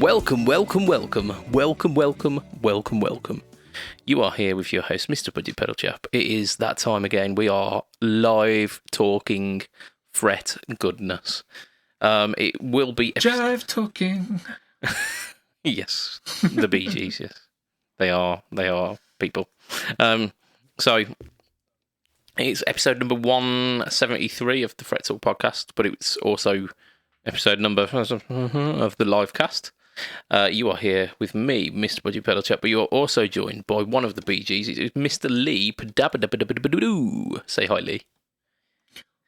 Welcome. You are here with your host, Mr. BudgetPedalChap. It is that time again. We are live talking fret goodness. It will be... Jive talking. Yes, the Bee Gees, yes. They are people. So, it's episode number 173 of the Fret Talk podcast, but it's also episode number of the live cast. You are here with me, Mr. BudgetPedalChap, but you are also joined by one of the Bee Gees. It is Mr. Lee. Say hi, Lee.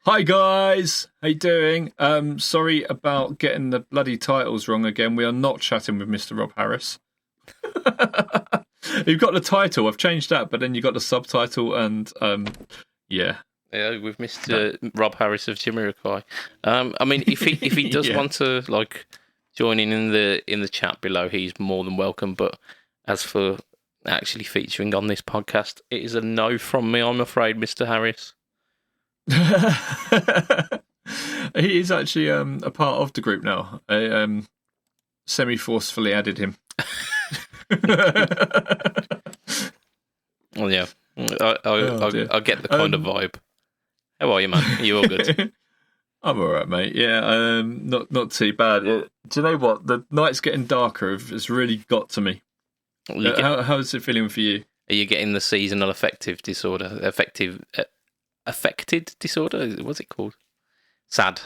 Hi guys, how you doing? Sorry about getting the bloody titles wrong again. We are not chatting with Mr. Rob Harris. You've got the title. I've changed that, but then you got the subtitle, and yeah, with Mr. Rob Harris of Jamiroquai. I mean, if he does want to join in the chat below, he's more than welcome. But as for actually featuring on this podcast, it is a no from me, I'm afraid, Mr. Harris. He is actually a part of the group now. I semi-forcefully added him. Well, yeah, I get the kind of vibe. How are you, man? Are you all good? I'm all right, mate. Yeah, not too bad. Do you know what? The night's getting darker. It's really got to me. How's it feeling for you? Are you getting the seasonal affective disorder? Affected disorder? What's it called? SAD.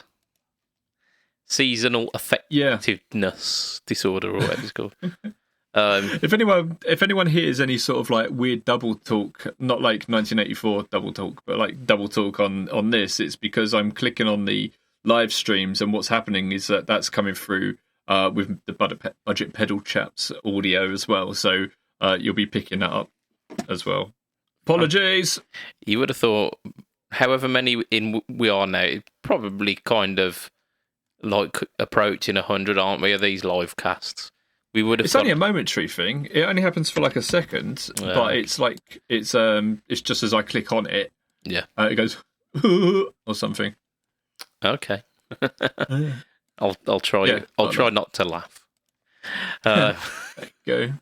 Seasonal affectiveness disorder, or whatever it's called. If anyone hears any sort of weird double talk, not like 1984 double talk, but like double talk on this, it's because I'm clicking on the live streams, and what's happening is that's coming through with the BudgetPedalChap's audio as well. So you'll be picking that up as well. Apologies. You would have thought, however many we are now, probably kind of like approaching 100, aren't we? Of these live casts. We would have. It's only a momentary thing. It only happens for like a second, but it's just as I click on it, it goes or something. Okay, I'll try. Yeah, I'll try not to laugh. There you go.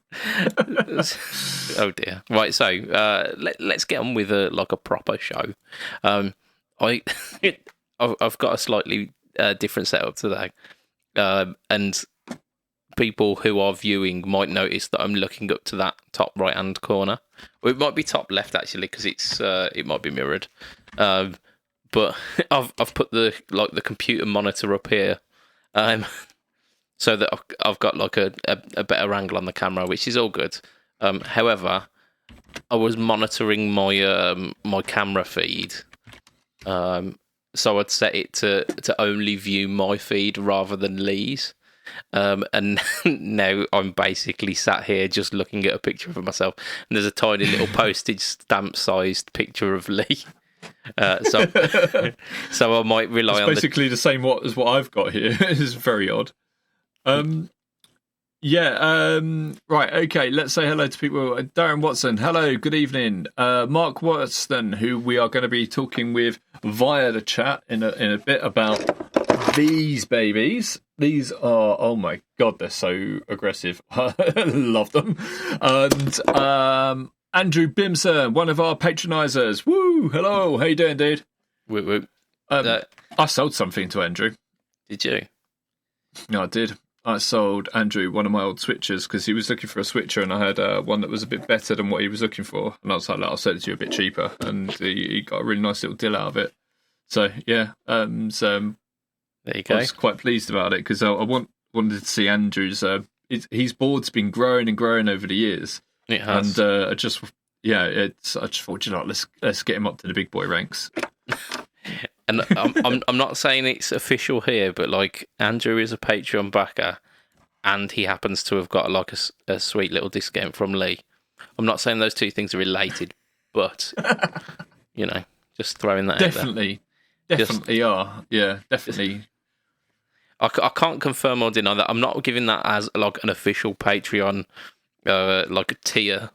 Oh dear. Right, so let's get on with a proper show. I've got a slightly different setup today, and people who are viewing might notice that I'm looking up to that top right hand corner. Or it might be top left actually, because it might be mirrored. But I've put the computer monitor up here, so that I've got a better angle on the camera, which is all good. However, I was monitoring my camera feed, so I'd set it to only view my feed rather than Lee's. And now I'm basically sat here just looking at a picture of myself, and there's a tiny little postage stamp sized picture of Lee. So I might rely on basically the same as what I've got here. It's very odd. Right, okay, let's say hello to people. Darren Watson, hello, good evening. Mark Watson, who we are going to be talking with via the chat in a bit about these babies. These are, oh my god, they're so aggressive. I love them. And Andrew Bimson, one of our patronisers. Woo! Hello, how you doing, dude? Whoop, whoop. I sold something to Andrew. Did you? No, I did. I sold Andrew one of my old switchers because he was looking for a switcher, and I had one that was a bit better than what he was looking for. And I was like, I'll sell it to you a bit cheaper. And he got a really nice little deal out of it. So, yeah. There you go. I was quite pleased about it because I wanted to see Andrew's. His board's been growing and growing over the years. It has. And I just thought, let's get him up to the big boy ranks. And I'm not saying it's official here, but Andrew is a Patreon backer, and he happens to have got a sweet little discount from Lee. I'm not saying those two things are related, but just throwing that definitely are. Yeah, definitely. I can't confirm or deny that. I'm not giving that as an official Patreon a tier,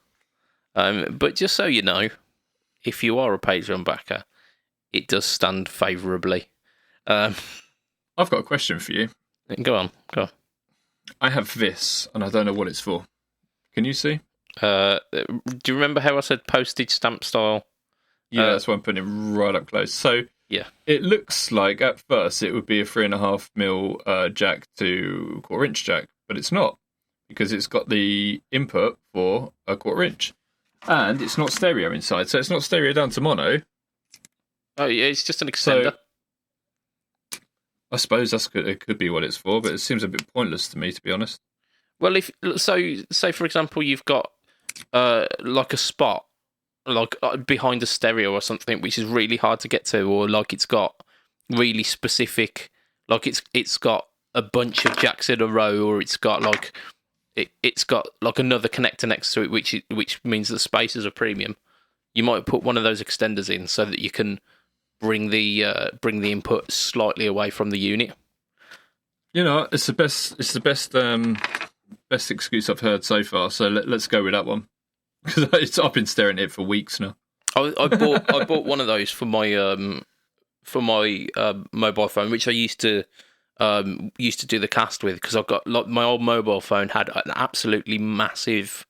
but just so you know, if you are a Patreon backer, it does stand favourably. I've got a question for you. Go on. I have this, and I don't know what it's for. Can you see? Do you remember how I said postage stamp style? Yeah, that's why I'm putting it right up close. So Yeah. it looks like at first it would be a 3.5mm jack to 1/4" jack, but it's not, because it's got the input for a 1/4", and it's not stereo inside, so it's not stereo down to mono. Oh yeah, it's just an extender. So, I suppose it could be what it's for, but it seems a bit pointless to me, to be honest. Well, if so, say for example, you've got like a spot like behind a stereo or something, which is really hard to get to, or like it's got really specific, like it's got a bunch of jacks in a row, or it's got like it's got like another connector next to it, which means the space is a premium. You might put one of those extenders in so that you can bring the input slightly away from the unit. You know, it's the best excuse I've heard so far. So let's go with that one, because I've been staring at it for weeks now. I bought one of those for my mobile phone, which I used to do the cast with, because I've got like my old mobile phone had an absolutely massive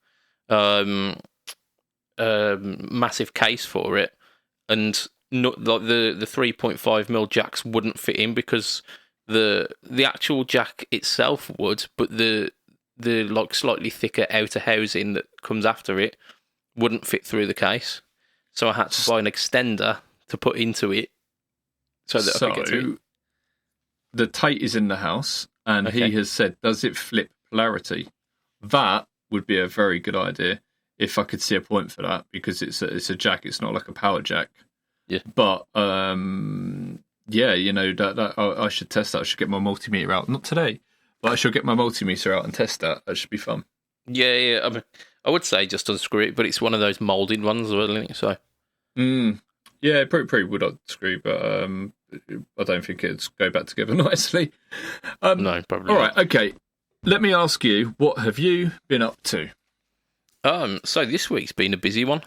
massive case for it, and not like the 3.5mm jacks wouldn't fit in, because the actual jack itself would, but the like slightly thicker outer housing that comes after it wouldn't fit through the case. So I had to buy an extender to put into it so that I could get to it. The Tate is in the house, and he has said, does it flip polarity? That would be a very good idea if I could see a point for that, because it's a jack. It's not like a power jack. Yeah. But yeah, you know, that I should test that. I should get my multimeter out. Not today, but I should get my multimeter out and test that. That should be fun. Yeah. I mean, I would say just unscrew it, but it's one of those moulded ones, isn't it? So. Yeah, it probably would unscrew, but I don't think it'd go back together nicely. No, probably all not. right, okay. Let me ask you, what have you been up to? So this week's been a busy one.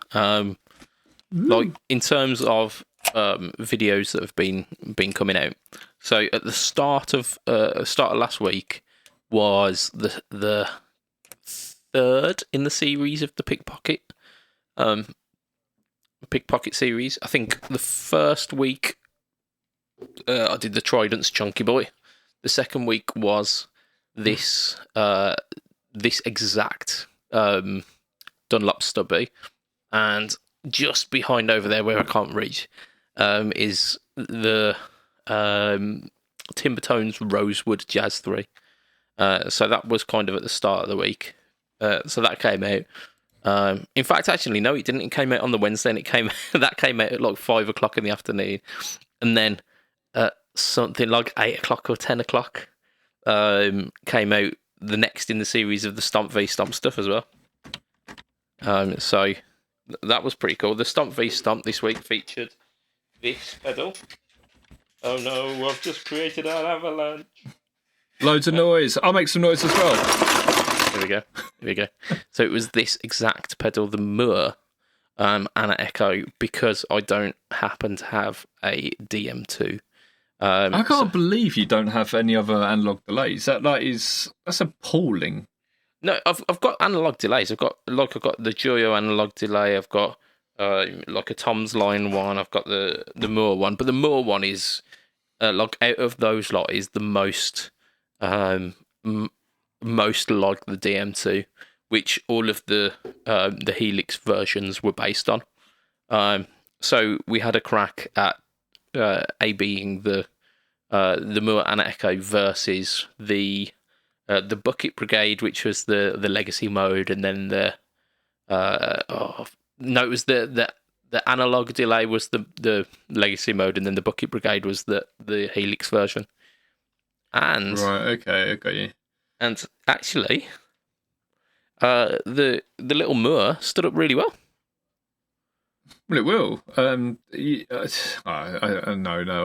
Like in terms of videos that have been coming out. So at the start of last week was the third in the series of the pickpocket series. I think the first week I did the Trident's Chunky Boy. The second week was this exact Dunlop stubby, and just behind over there where I can't reach is the Timbertones Rosewood Jazz 3. So that was kind of at the start of the week. So that came out. In fact, actually, no, it didn't. It came out on the Wednesday, and that came out at like 5 o'clock in the afternoon, and then something like 8 o'clock or 10 o'clock came out the next in the series of the Stomp v Stomp stuff as well. So that was pretty cool. The Stomp v Stomp this week featured this pedal. Oh no, I've just created an avalanche. Loads of noise. I'll make some noise as well. Here we go. So it was this exact pedal, the Moog Anna Echo, because I don't happen to have a DM2. I can't believe you don't have any other analog delays. That's appalling. No, I've got analog delays. I've got the Joyo analog delay. I've got like a Tom's Line one. I've got the Moog one, but the Moog one is like out of those lot is the most most like the DM2, which all of the Helix versions were based on. So we had a crack at A-Bing the Moog Anna Echo versus the Bucket Brigade, which was the legacy mode, and then it was the analog delay was the legacy mode, and then the Bucket Brigade was the Helix version. And right, okay, I got you. And actually, the little Moog stood up really well. Well, it will. No,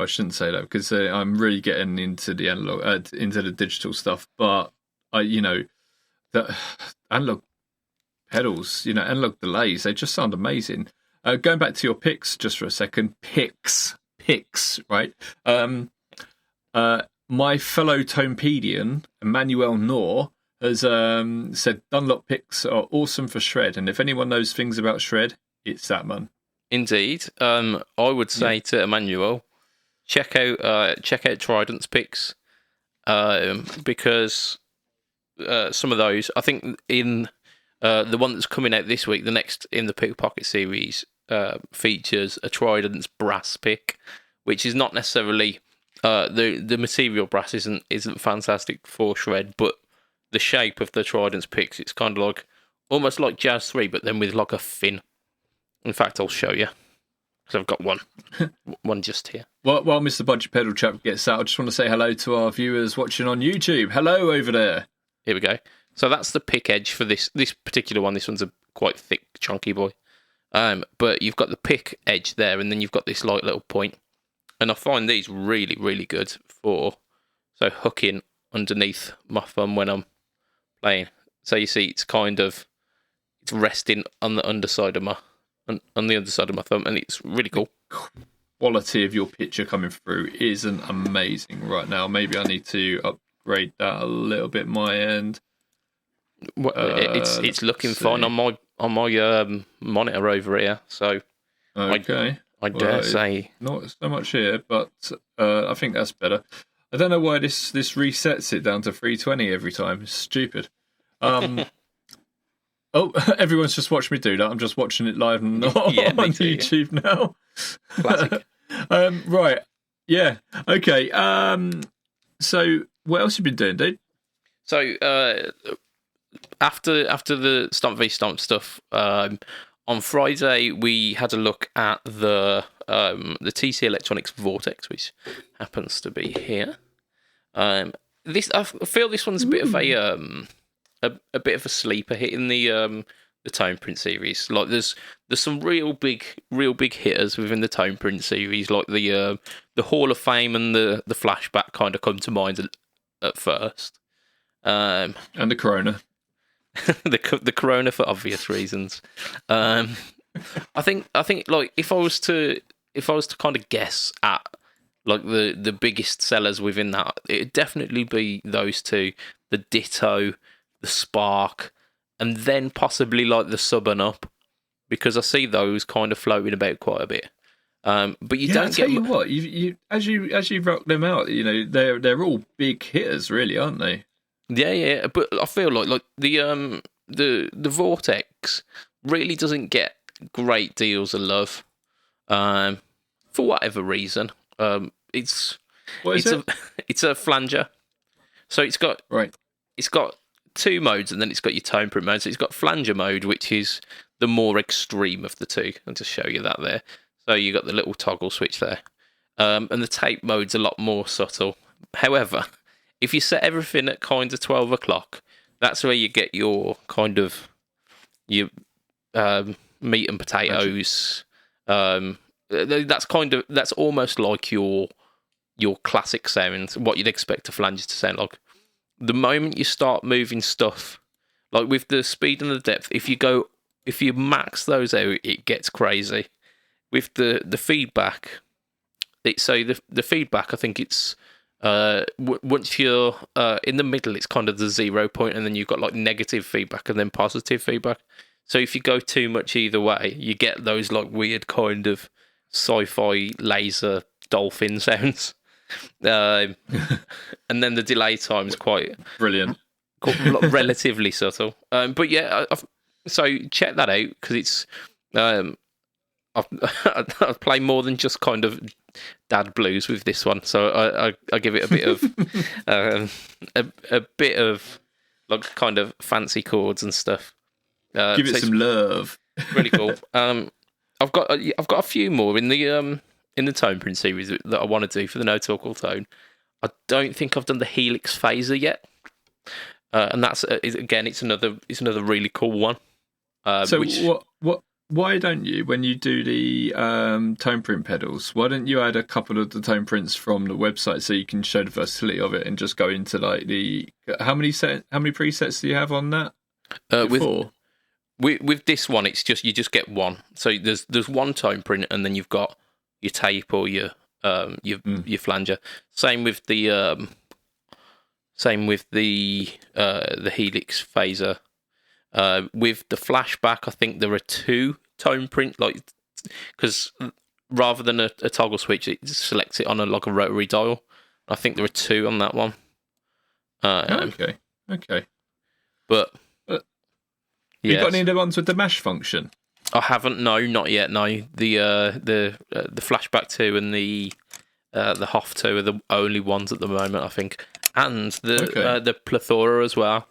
I shouldn't say that, because I'm really getting into the analog, into the digital stuff. But the analog pedals, analog delays, they just sound amazing. Going back to your picks just for a second, picks, right? My fellow Tomepedian, Emmanuel Noor, has said Dunlop picks are awesome for shred, and if anyone knows things about shred, it's that man. Indeed. I would say to Emmanuel, check out Trident's picks, because some of those, I think in the one that's coming out this week, the next in the Pickpocket series, features a Trident's brass pick, which is not necessarily the material brass isn't fantastic for shred, but the shape of the Trident's picks, it's kind of like almost like Jazz 3, but then with like a fin. In fact, I'll show you, because I've got one just here. While Mr. BudgetPedalChap gets out, I just want to say hello to our viewers watching on YouTube. Hello over there. Here we go. So that's the pick edge for this particular one. This one's a quite thick, chunky boy. But you've got the pick edge there, and then you've got this light little point. And I find these really, really good for hooking underneath my thumb when I'm playing. So you see, it's resting on the underside of my thumb, and it's really cool. Quality of your picture coming through isn't amazing right now. Maybe I need to upgrade that a little bit my end. It's looking fine on my monitor over here. So okay, I dare say not so much here, but I think that's better. I don't know why this resets it down to 320 every time. It's stupid. Oh, everyone's just watching me do that. I'm just watching it live on YouTube now. Classic. Right. Yeah. Okay. So what else have you been doing, dude? So after the Stomp v Stomp stuff, on Friday we had a look at the TC Electronics Vortex, which happens to be here. I feel this one's a bit of a bit of a sleeper hit in the Tone Print series. Like there's some real big hitters within the Tone Print series, like the Hall of Fame and the Flashback kind of come to mind at first. And the Corona. the Corona for obvious reasons. I think like if I was to kind of guess at like the biggest sellers within that, it'd definitely be those two, the Ditto, the Spark, and then possibly like the Sub and Up, because I see those kind of floating about quite a bit. But you don't get. You what, you as you rock them out, you know they're all big hitters, really, aren't they? Yeah. But I feel like the Vortex really doesn't get great deals of love, for whatever reason. It's a flanger, so it's got two modes, and then it's got your Tone Print mode. So it's got flanger mode, which is the more extreme of the two. I'll just show you that there. So you got the little toggle switch there, and the tape mode's a lot more subtle. However, if you set everything at kind of 12 o'clock, that's where you get your kind of your meat and potatoes. That's almost like your classic sound, what you'd expect a flanger to sound like. The moment you start moving stuff, like with the speed and the depth, if you max those out, it gets crazy. With the feedback, the feedback, I think it's once you're in the middle, it's kind of the 0 point, and then you've got like negative feedback and then positive feedback. So if you go too much either way, you get those like weird kind of sci-fi laser dolphin sounds. And then the delay time is quite brilliant, relatively subtle. But yeah, so check that out, because it's I've played more than just kind of dad blues with this one, so I give it a bit of a bit of like kind of fancy chords and stuff. Give it some love. Really cool. I've got a few more in the Tone Print series that I want to do for the No Talk All Tone. I don't think I've done the Helix Phaser yet, and that's again, it's another really cool one. Why don't you, when you do the Tone Print pedals, why don't you add a couple of the Tone Prints from the website so you can show the versatility of it, and just go into like how many presets do you have on that? With this one, it's just you just get one. So there's one Tone Print, and then you've got your tape or your flanger. Same with the Same with the Helix phaser. With the flashback, I think there are 2 tone print, because rather than a toggle switch, it selects it on a rotary dial. I think there are 2 on that one. Okay. But you got any of the ones with the mesh function? I haven't. No, not yet. No, the flashback 2 and the Hoff 2 are the only ones at the moment, I think, and the plethora as well.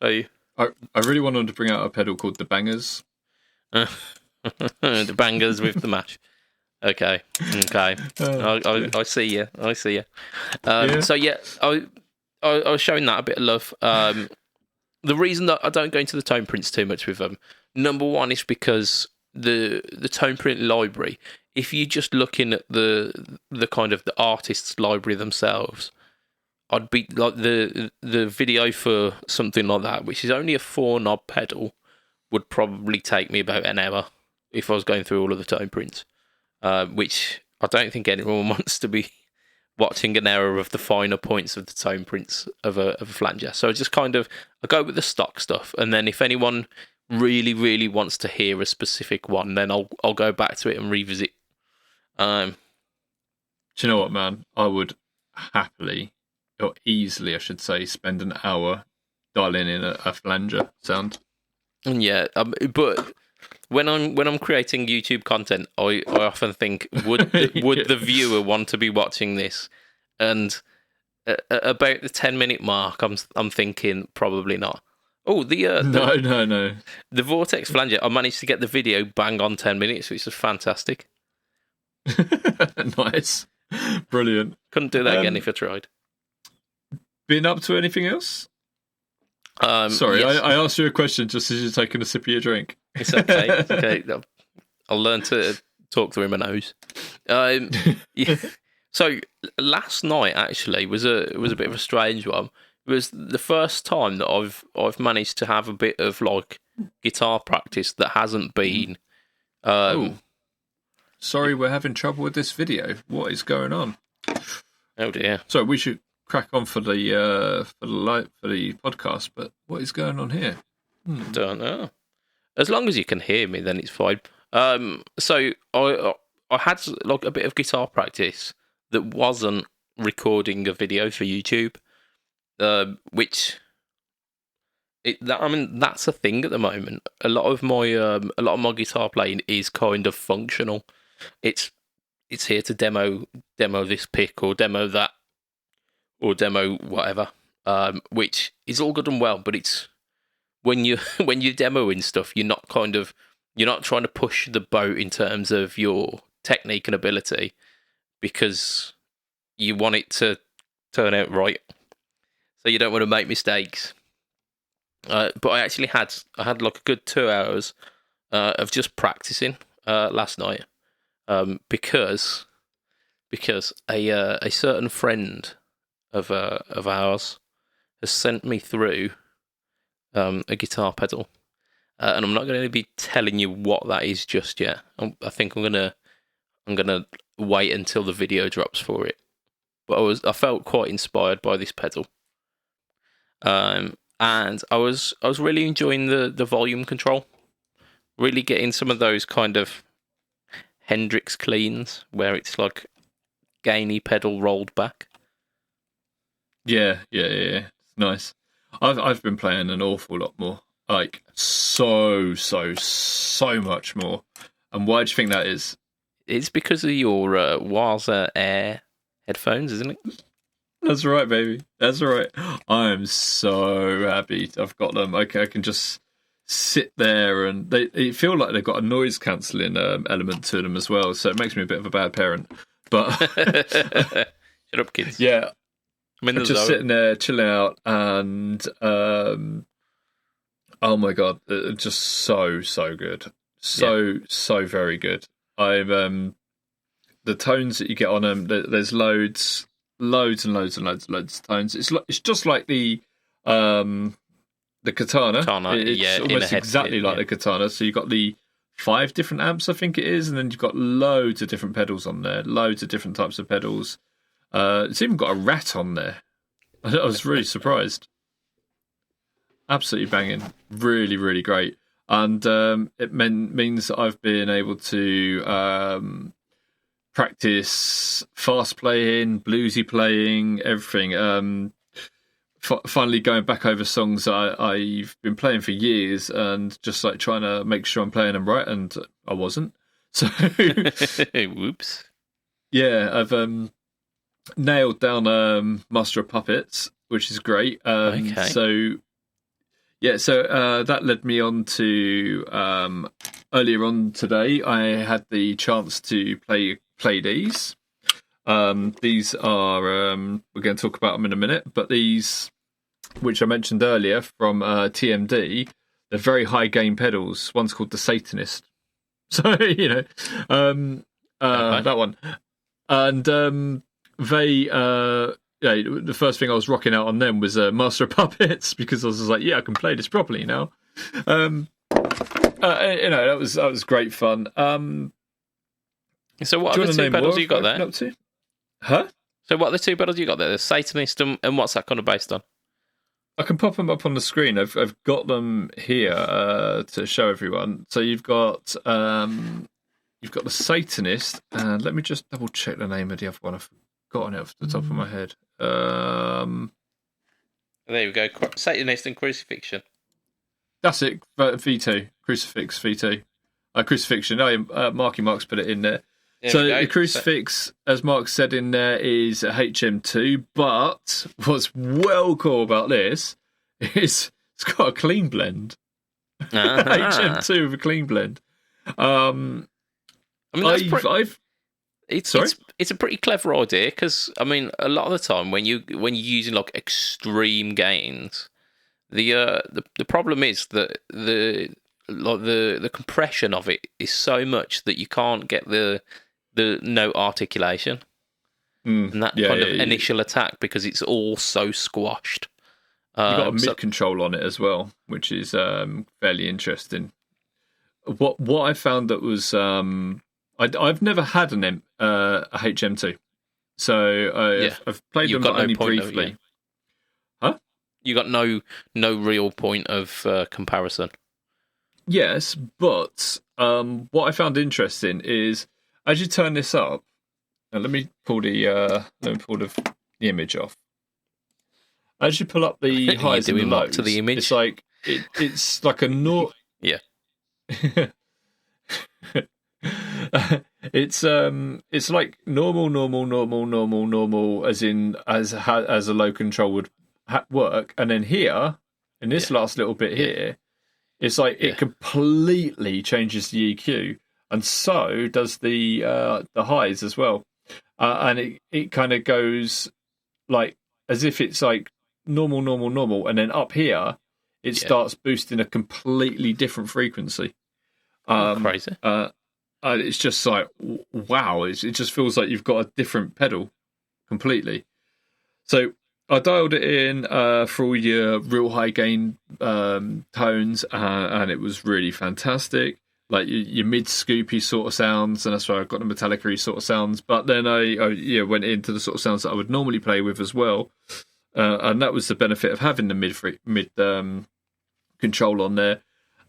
So I really wanted to bring out a pedal called the Bangers. The Bangers with the mash. Okay. I see you. So yeah, I was showing that a bit of love. The reason that I don't go into the tone prints too much with them, number one, is because the tone print library, if you're just looking at the kind of the artist's library themselves, I'd be like the video for something like that, which is only a 4 knob pedal, would probably take me about an hour if I was going through all of the tone prints, which I don't think anyone wants to be watching an hour of the finer points of the tone prints of a flanger. So I go with the stock stuff, and then if anyone really, really wants to hear a specific one, then I'll go back to it and revisit. Do you know what, man? I would happily, or easily, I should say, spend an hour dialing in a flanger sound. Yeah, but when I'm creating YouTube content, I often think, would the viewer want to be watching this? And about the 10-minute mark, I'm thinking probably not. Oh, no. The Vortex flanger, I managed to get the video bang on 10 minutes, which is fantastic. Nice, brilliant. Couldn't do that again if I tried. Been up to anything else? Sorry, yes. I asked you a question just as you're taking a sip of your drink. It's okay. It's okay. I'll learn to talk through my nose. Yeah. So last night actually was a bit of a strange one. It was the first time that I've managed to have a bit of like guitar practice that hasn't been. Sorry, we're having trouble with this video. What is going on? Oh dear. So we should crack on for the podcast, but what is going on here? Don't know. As long as you can hear me, then it's fine. So I had like a bit of guitar practice that wasn't recording a video for YouTube, which that's a thing at the moment. A lot of my guitar playing is kind of functional. It's here to demo this pick or demo that or demo whatever, which is all good and well, but it's when you're demoing stuff, you're not trying to push the boat in terms of your technique and ability, because you want it to turn out right, so you don't want to make mistakes. But I actually had like a good 2 hours of just practicing last night, because a certain friend of ours has sent me through a guitar pedal, and I'm not going to be telling you what that is just yet. I think I'm gonna wait until the video drops for it. But I felt quite inspired by this pedal, and I was really enjoying the volume control, really getting some of those kind of Hendrix cleans where it's like gainy pedal rolled back. Yeah. It's nice. I've been playing an awful lot more, like so much more. And why do you think that is? It's because of your Waza Air headphones, isn't it? That's right, baby. That's right. I am so happy I've got them. Okay, I can just sit there, and they feel like they've got a noise cancelling element to them as well. So it makes me a bit of a bad parent. But shut up, kids. Yeah. I'm just sitting there chilling out, and oh my god, just so good, so very good. I'm the tones that you get on them. There's loads of tones. It's just like the katana. It's almost exactly like the katana. So you've got the 5 different amps, I think it is, and then you've got loads of different pedals on there. Loads of different types of pedals. It's even got a rat on there. I was really surprised. Absolutely banging. Really, really great. And it means that I've been able to practice fast playing, bluesy playing, everything. Finally going back over songs that I've been playing for years and just like trying to make sure I'm playing them right, and I wasn't. So, whoops. Yeah, I've nailed down Master of Puppets, which is great. Okay. So that led me on to earlier on today. I had the chance to play these. These are we're going to talk about them in a minute, but these, which I mentioned earlier from TMD, they're very high gain pedals. One's called the Satanist, so that one, and they the first thing I was rocking out on them was Master of Puppets, because I was like, yeah, I can play this properly now. That was great fun. So what are the two pedals you got there? Up to? Huh? So what are the two pedals you got there? The Satanist and what's that kind of based on? I can pop them up on the screen. I've got them here to show everyone. So you've got the Satanist, and let me just double check the name of the other one. I've forgotten it off the top of my head. There we go. Satanist and Crucifixion. That's it. V2 Crucifix V2. Crucifixion. Marky Mark's put it in there. So the Crucifix, as Mark said in there, is a HM2, but what's well cool about this is it's got a clean blend. HM2 with a clean blend. I mean, it's a pretty clever idea, because I mean, a lot of the time when you're using like extreme gains, the problem is that the compression of it is so much that you can't get the note articulation and that kind of initial attack, because it's all so squashed. You've got a mid control on it as well, which is fairly interesting. What I found that was I've never had a HM2, so I've played them only briefly. Huh? You got no real point of comparison. Yes, but what I found interesting is, as you turn this up, and let me pull the image off. As you pull up the highs and the lows, to the image. It's like it's like a yeah. It's like normal, as a low control would work, and then here in this last little bit here, it's like it completely changes the EQ, and so does the highs as well, and it kind of goes like as if it's like normal, and then up here it starts boosting a completely different frequency. Crazy. It's just like, wow, it just feels like you've got a different pedal completely. So I dialed it in for all your real high gain tones, and it was really fantastic. Like your mid scoopy sort of sounds, and that's why I got the metallic-y sort of sounds. But then I went into the sort of sounds that I would normally play with as well, and that was the benefit of having the mid control on there,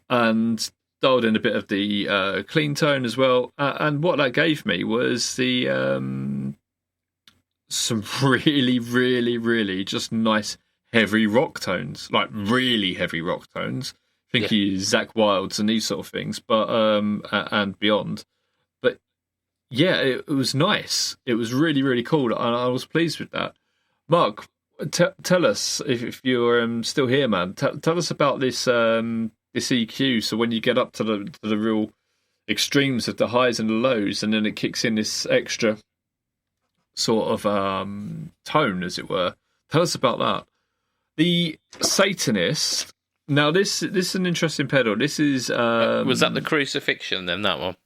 and dialed in a bit of the clean tone as well. And what that gave me was the some really, really, really just nice heavy rock tones, like really heavy rock tones. I think you use Zakk Wylde's and these sort of things, but and beyond. But yeah, it was nice. It was really, really cool, and I was pleased with that. Mark, tell us if you're still here, man. Tell us about this this EQ. So when you get up to the real extremes of the highs and the lows, and then it kicks in this extra sort of tone, as it were. Tell us about that. The Satanist. Now, this is an interesting pedal. This is... was that the Crucifixion, then, that one?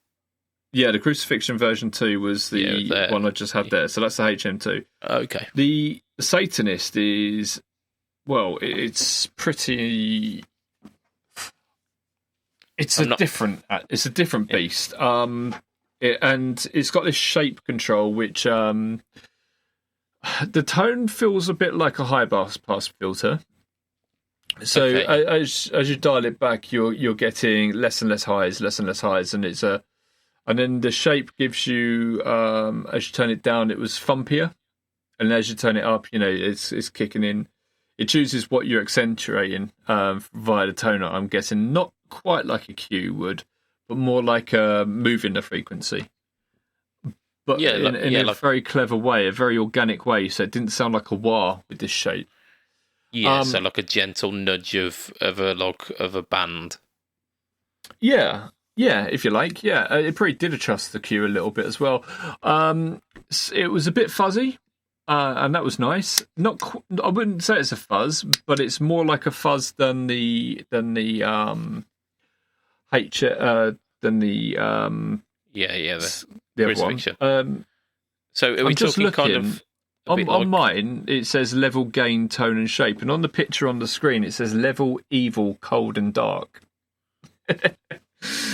Yeah, the Crucifixion version 2 was the one I just had there. So that's the HM2. Okay. The Satanist is... Well, it's pretty... It's a different beast. And it's got this shape control, which... the tone feels a bit like a high pass filter. So Okay. as you dial it back, you're getting less and less highs, and it's a. And then the shape gives you, as you turn it down, it was thumpier, and as you turn it up, it's kicking in. It chooses what you're accentuating via the toner. I'm guessing not quite like a Q would, but more like moving the frequency. But in a very clever way, a very organic way. So it didn't sound like a wah with this shape. Yeah, so like a gentle nudge of a band. Yeah, if you like. Yeah, it probably did adjust the Q a little bit as well. It was a bit fuzzy, and that was nice. I wouldn't say it's a fuzz, but it's more like a fuzz than the the other one. So are we talking kind of on mine? It says level, gain, tone, and shape, and on the picture on the screen it says level, evil, cold, and dark.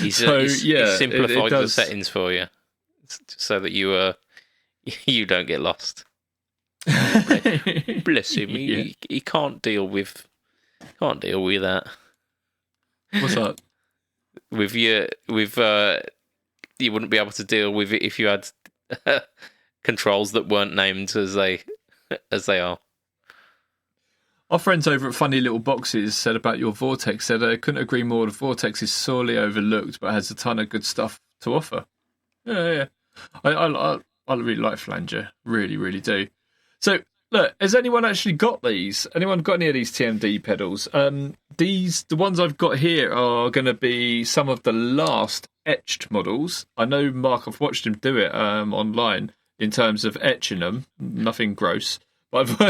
He's simplified the settings for you, so that you don't get lost. Bless him. He can't deal with that. What's that? You wouldn't be able to deal with it if you had controls that weren't named as they are. Our friends over at Funny Little Boxes said about your Vortex, said I couldn't agree more. The Vortex is sorely overlooked, but has a ton of good stuff to offer. Yeah. I really like Flanger. Really, really do. So, look, has anyone actually got these? Anyone got any of these TMD pedals? The ones I've got here are going to be some of the last etched models. I know, Mark, I've watched him do it online in terms of etching them. Nothing gross. But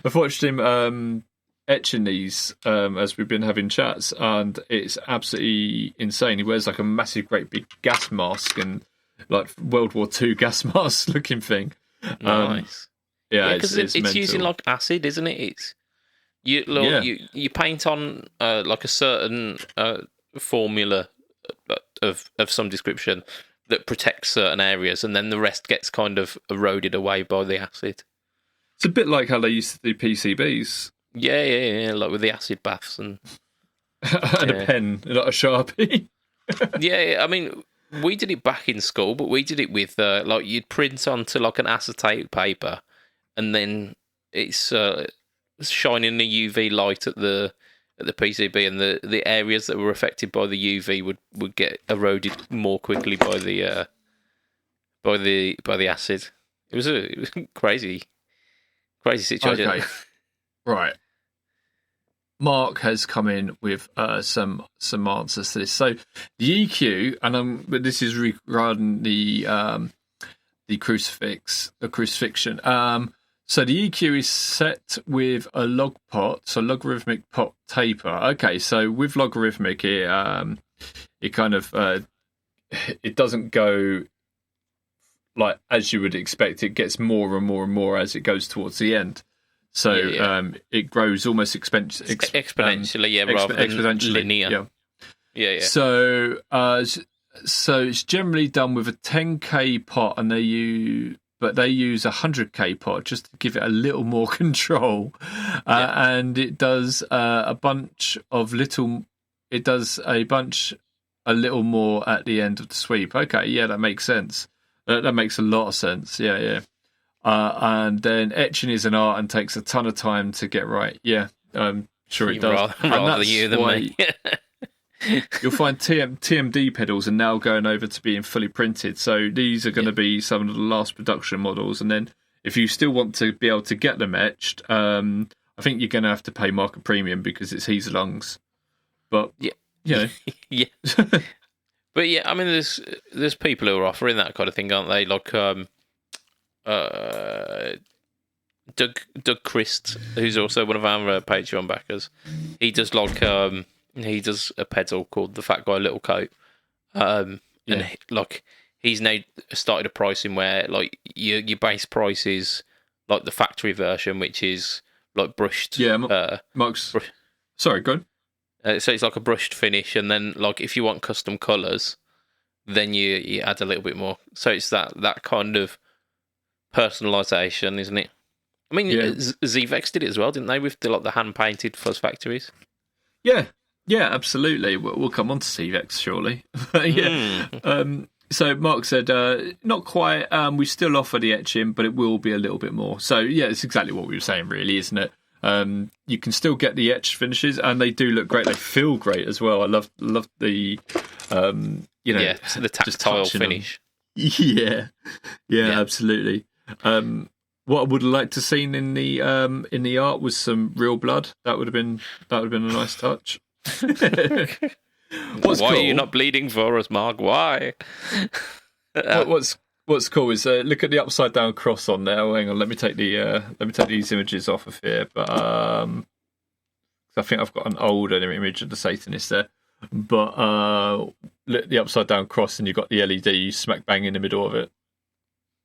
I've watched him etching these as we've been having chats, and it's absolutely insane. He wears like a massive, great big gas mask and like World War II gas mask looking thing. Nice. Because it's using like acid, isn't it? It's you paint on like a certain formula of some description that protects certain areas, and then the rest gets kind of eroded away by the acid. It's a bit like how they used to do PCBs. Yeah, like with the acid baths and a pen, not a Sharpie. Yeah, I mean, we did it back in school, but we did it with like you'd print onto like an acetate paper, and then it's shining the UV light at the PCB, and the areas that were affected by the UV would get eroded more quickly by the acid. It was crazy situation. Okay. Right. Mark has come in with some answers to this. So the EQ, but this is regarding the crucifixion. So the EQ is set with a log pot, so logarithmic pot taper. Okay, so with logarithmic, it kind of it doesn't go like as you would expect. It gets more and more and more as it goes towards the end. So it grows almost exponentially, rather than linear. Yeah. So it's generally done with a 10K pot, and they use a 100K pot just to give it a little more control. And it does a little more at the end of the sweep. Okay, yeah, that makes sense. That makes a lot of sense. Yeah. And then etching is an art and takes a ton of time to get right. Yeah, sure it does. Rather you than me. You'll find TMD pedals are now going over to being fully printed. So these are going to be some of the last production models. And then if you still want to be able to get them etched, I think you're going to have to pay market premium because it's He's lungs. But, yeah. But yeah, I mean, there's people who are offering that kind of thing, aren't they? Like Doug Christ, who's also one of our Patreon backers. He does like he does a pedal called the Fat Guy Little Coat, and he's now started a pricing where like your base price is like the factory version, which is like brushed. Yeah, Mark's. Sorry, go on. So it's like a brushed finish, and then like if you want custom colours, then you add a little bit more. So it's that kind of personalisation, isn't it? I mean, Yeah. Zvex did it as well, didn't they? With the hand-painted fuzz factories. Yeah, absolutely. We'll come on to CVEX shortly. So Mark said, not quite. We still offer the etching, but it will be a little bit more. So yeah, it's exactly what we were saying, really, isn't it? You can still get the etched finishes, and they do look great. They feel great as well. I love the so the tactile finish. Yeah, absolutely. What I would have liked to seen in the art was some real blood. That would have been a nice touch. Why are you not bleeding for us, Mark? Why? What's cool is look at the upside down cross on there. Oh, hang on, let me take these images off of here. But I think I've got an older image of the Satanist there. But look, the upside down cross, and you've got the LED smack bang in the middle of it.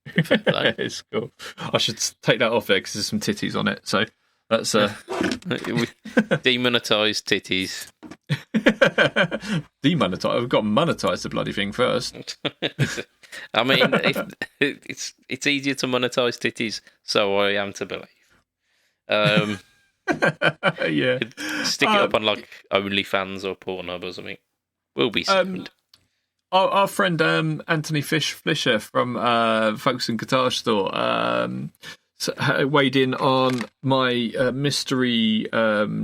It's cool. I should take that off there because there's some titties on it. So that's Demonetised titties. Demonetized. I've got to monetize the bloody thing first. I mean, it's easier to monetize titties, so I am to believe. Yeah, stick it up on like OnlyFans or Pornhub or something. We'll be soon. Our friend Anthony Fisher from Focus and Guitar Store weighed in on my mystery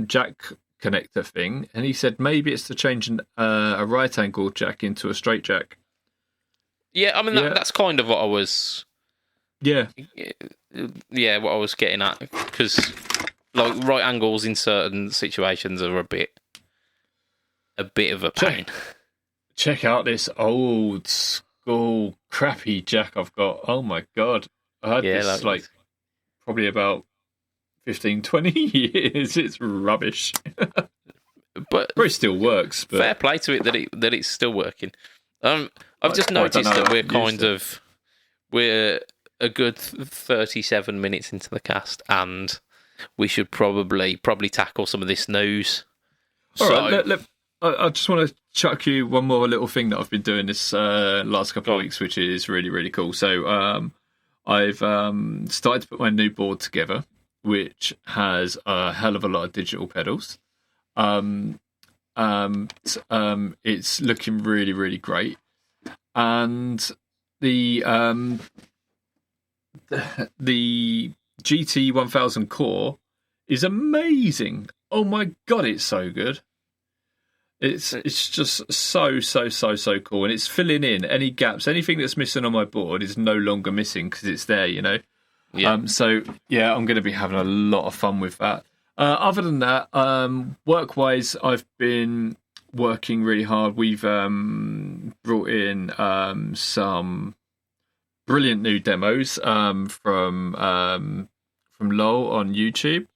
jack connector thing, and he said maybe it's to change a right angle jack into a straight jack. Yeah, I mean that's kind of what I was. Yeah, what I was getting at, because like right angles in certain situations are a bit of a pain. Check out this old school crappy jack I've got. Oh my god. I had this probably about 15, 20 years. It's rubbish. But it still works. But fair play to it that it's still working. I've just noticed that we're a good 37 minutes into the cast, and we should probably tackle some of this news. All right, I just want to chuck you one more little thing that I've been doing this last couple of weeks, which is really, really cool. So I've started to put my new board together, which has a hell of a lot of digital pedals. It's looking really, really great. And the GT 1000 Core is amazing. Oh my god, it's so good. It's just so cool, and it's filling in any gaps. Anything that's missing on my board is no longer missing because it's there, you know. Yeah. So yeah, I'm going to be having a lot of fun with that. Other than that, work-wise, I've been working really hard. We've brought in some brilliant new demos from Lowell on YouTube.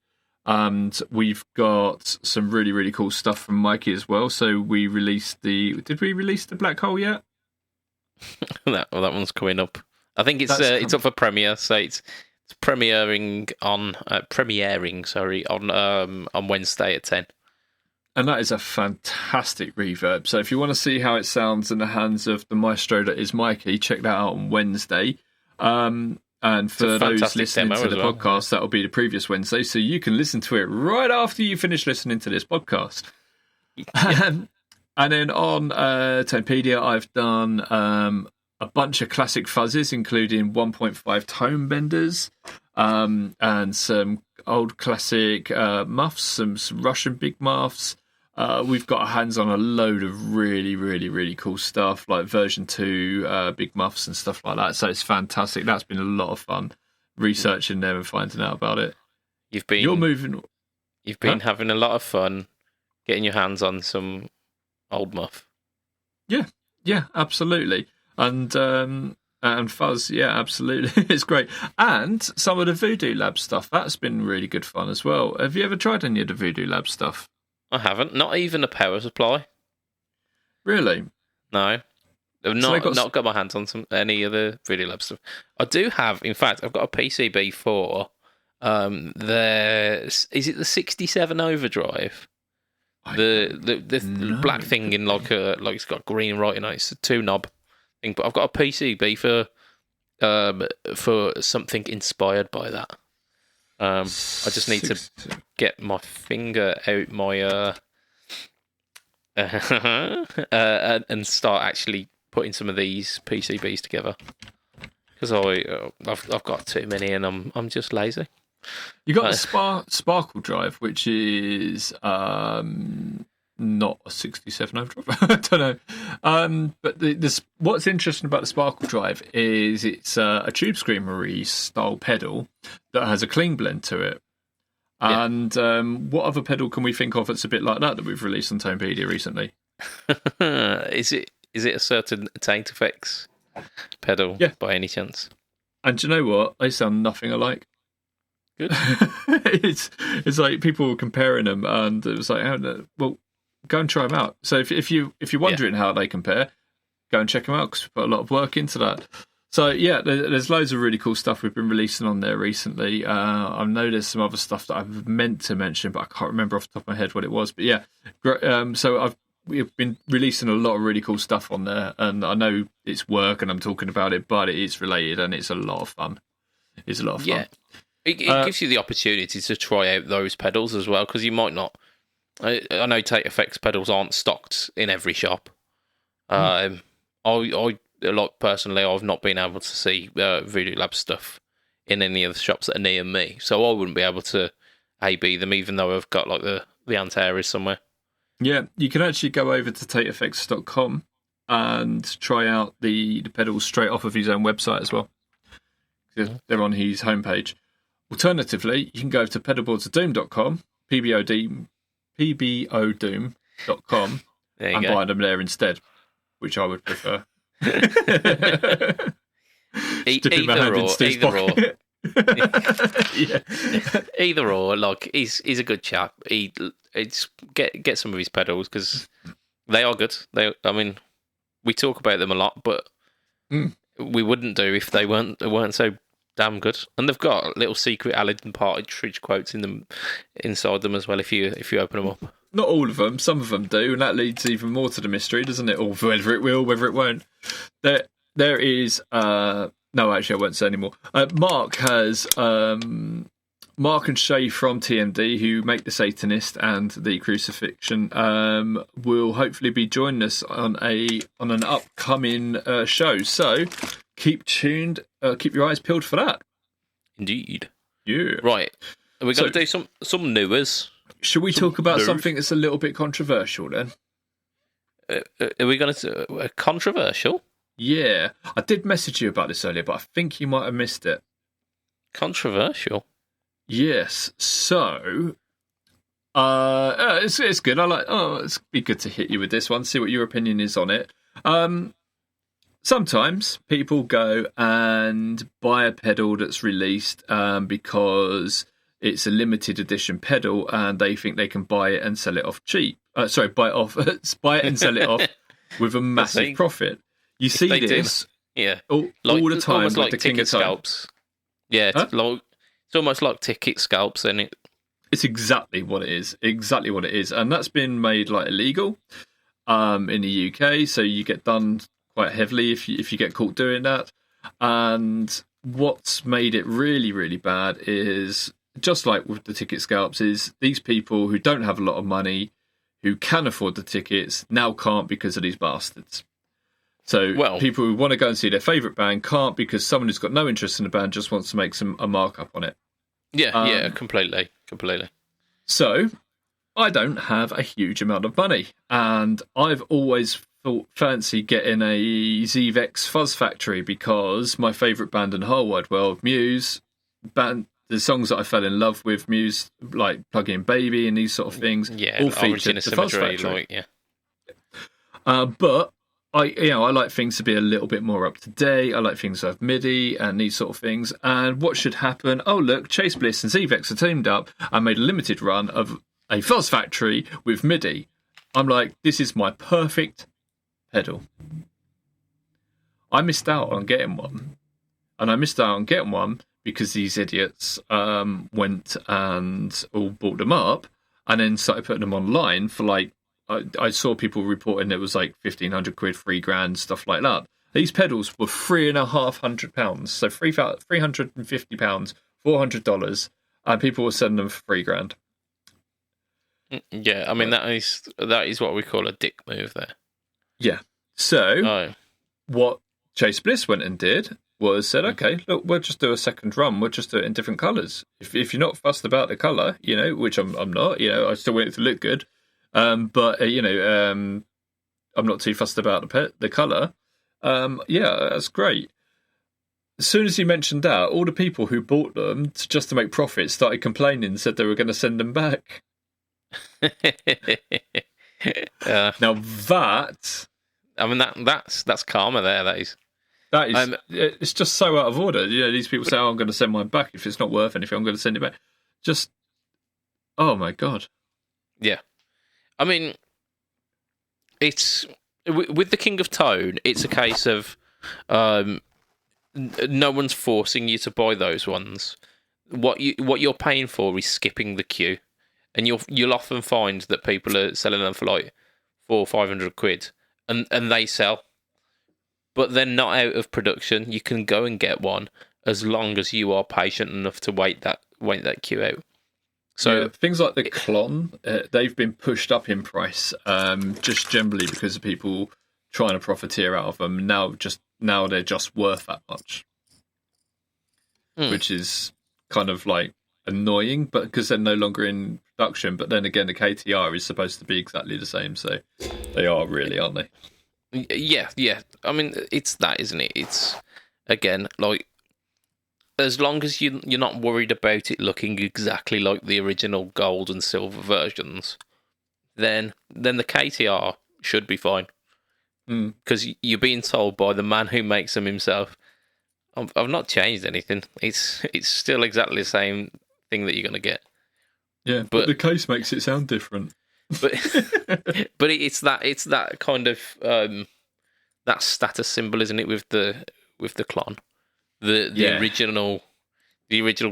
And we've got some really, really cool stuff from Mikey as well. So we released did we release the Black Hole yet? that one's coming up. I think it's up for premiere. So it's premiering on Wednesday at 10. And that is a fantastic reverb. So if you want to see how it sounds in the hands of the maestro that is Mikey, check that out on Wednesday. And for those listening to the podcast, that'll be the previous Wednesday, so you can listen to it right after you finish listening to this podcast. Yeah. And then on Tonepedia, I've done a bunch of classic fuzzes, including 1.5 tone benders, and some old classic muffs, some Russian big muffs. We've got our hands on a load of really, really, really cool stuff, like version 2 big muffs and stuff like that. So it's fantastic. That's been a lot of fun researching them and finding out about it. You've been having a lot of fun getting your hands on some old muff. Yeah, absolutely. And fuzz, yeah, absolutely. It's great. And some of the Voodoo Lab stuff, that's been really good fun as well. Have you ever tried any of the Voodoo Lab stuff? I haven't. Not even a power supply. Really? No. I've not got my hands on any of the Voodoo Lab stuff. I do have, in fact, I've got a PCB for is it the 67 overdrive? The black thing in like it's got green writing on it. It's a 2-knob thing, but I've got a PCB for something inspired by that. I just need to get my finger out my and start actually putting some of these PCBs together, because I've got too many and I'm just lazy. You got a Sparkle drive, which is not a 67 overdrive. I don't know. But what's interesting about the Sparkle drive is it's a Tube Screamery style pedal that has a clean blend to it. Yeah. And what other pedal can we think of that's a bit like that we've released on Tonepedia recently? Is it a certain Taint Effects pedal by any chance? And do you know what? They sound nothing alike. Good. It's like people were comparing them, and it was like, well, go and try them out. So if you're wondering how they compare, go and check them out, because we put a lot of work into that. So yeah, there's loads of really cool stuff we've been releasing on there recently. I know there's some other stuff that I've meant to mention, but I can't remember off the top of my head what it was. But yeah, so we've been releasing a lot of really cool stuff on there, and I know it's work and I'm talking about it, but it is related and it's a lot of fun. It's a lot of fun. Yeah. It gives you the opportunity to try out those pedals as well, because you might not. I know Taint Effects pedals aren't stocked in every shop. Personally, I've not been able to see Voodoo Lab stuff in any of the shops that are near me, so I wouldn't be able to A/B them, even though I've got like the Antares somewhere. Yeah, you can actually go over to tainteffects.com and try out the pedals straight off of his own website as well. They're on his homepage. Alternatively, you can go to pedalboardsofdoom.com, PBODoom.com, and buy them there instead, which I would prefer. Either or, like he's a good chap. It's get some of his pedals, because they are good. We talk about them a lot, but we wouldn't do if they weren't so damn good. And they've got little secret Allen Partridge quotes inside them as well, if you open them up. Not all of them, some of them do, and that leads even more to the mystery, doesn't it? Or whether it will, whether it won't. There is no, actually I won't say anymore. Mark and Shay from TMD, who make the Satanist and the Crucifixion, will hopefully be joining us on an upcoming show. So keep tuned, keep your eyes peeled for that. Indeed. Yeah. Right. We're going to do some newers. Should we talk about something that's a little bit controversial then? Are we going to controversial? Yeah. I did message you about this earlier, but I think you might have missed it. Controversial? Yes. So, it's good. It's be good to hit you with this one, see what your opinion is on it. Sometimes people go and buy a pedal that's released because it's a limited edition pedal, and they think they can buy it and sell it off cheap. Buy it and sell it off with a massive profit. You see this, all the time, almost like the ticket scalps. Yeah, it's almost like ticket scalps, and it's exactly what it is. Exactly what it is, and that's been made like illegal in the UK. So you get done quite heavily if you get caught doing that. And what's made it really, really bad is, just like with the ticket scalps, is these people who don't have a lot of money, who can afford the tickets, now can't because of these bastards. So people who want to go and see their favourite band can't, because someone who's got no interest in the band just wants to make a markup on it. Yeah, completely. So I don't have a huge amount of money, and I've always fancy getting a Zvex Fuzz Factory, because my favourite band in the whole wide world, Muse, the songs that I fell in love with, Muse, like Plug-in Baby and these sort of things, all featured the Fuzz Factory. But I like things to be a little bit more up to date. I like things that have MIDI and these sort of things. And what should happen? Oh, look, Chase Bliss and Zvex are teamed up and made a limited run of a Fuzz Factory with MIDI. I'm like, this is my perfect pedal. I missed out on getting one. And I missed out on getting one because these idiots went and all bought them up and then started putting them online for like, I saw people reporting it was like 1,500 quid, £3,000, stuff like that. These pedals were £350, so £350, $400, and people were selling them for $3,000. Yeah, I mean that is what we call a dick move there. Yeah. So what Chase Bliss went and did was said, okay, look, we'll just do a second run. We'll just do it in different colours. If you're not fussed about the colour, which I'm not, I still want it to look good. But I'm not too fussed about the colour. Yeah, that's great. As soon as he mentioned that, all the people who bought them just to make profit started complaining and said they were going to send them back. Now that, I mean that's karma there. That is it's just so out of order. These people say, "Oh, I'm going to send mine back if it's not worth anything. I'm going to send it back." Just, oh my god. Yeah, I mean, it's with the King of Tone. It's a case of no one's forcing you to buy those ones. What you're paying for is skipping the queue. And you'll often find that people are selling them for like £400 or £500, and they sell, but they're not out of production. You can go and get one as long as you are patient enough to wait that queue out. So things like the Klon, they've been pushed up in price, just generally because of people trying to profiteer out of them. Now they're just worth that much, which is kind of like annoying, but because they're no longer in production. But then again, the KTR is supposed to be exactly the same, so they are really, aren't they? Yeah. I mean, it's that, isn't it? It's, again, like, as long as you're not worried about it looking exactly like the original gold and silver versions, then the KTR should be fine. Because you're being told by the man who makes them himself, I've not changed anything. It's still exactly the same thing that you're going to get. Yeah, but the case makes it sound different. But it's that kind of that status symbol, isn't it? With the Klon, the original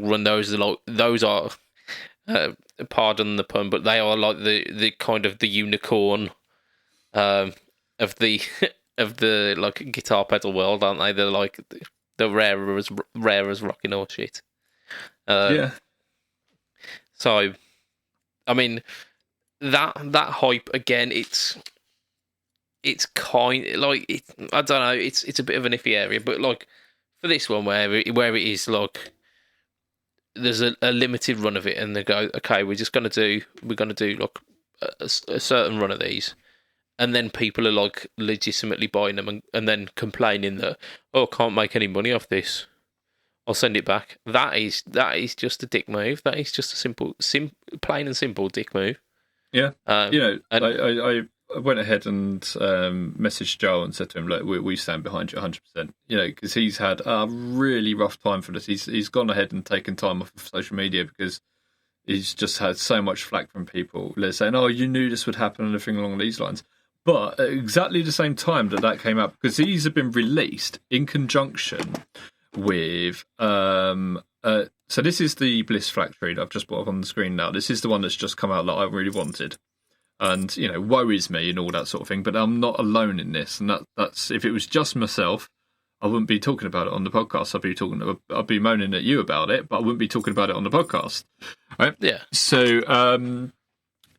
run. Those are pardon the pun, but they are like the kind of the unicorn of the like guitar pedal world, aren't they? They're like the rare as rocking horse shit. Yeah. So, I mean, that hype again. It's kind like I don't know. It's a bit of an iffy area, but like for this one where it is like there's a limited run of it, and they go, okay, we're gonna do like a certain run of these, and then people are like legitimately buying them and then complaining that, oh, can't make any money off this, I'll send it back. That is just a dick move. That is just a plain and simple dick move. Yeah. I went ahead and messaged Joel and said to him, look, we stand behind you 100%. Because he's had a really rough time for this. He's gone ahead and taken time off of social media because he's just had so much flack from people. They're saying, oh, you knew this would happen and everything along these lines. But at exactly the same time that came out, because these have been released in conjunction with so this is the Bliss Factory that I've just brought up on the screen now. This is the one that's just come out that I really wanted, and worries me and all that sort of thing. But I'm not alone in this, and that's if it was just myself, I wouldn't be talking about it on the podcast. I'd be moaning at you about it, but I wouldn't be talking about it on the podcast. Right? Yeah. So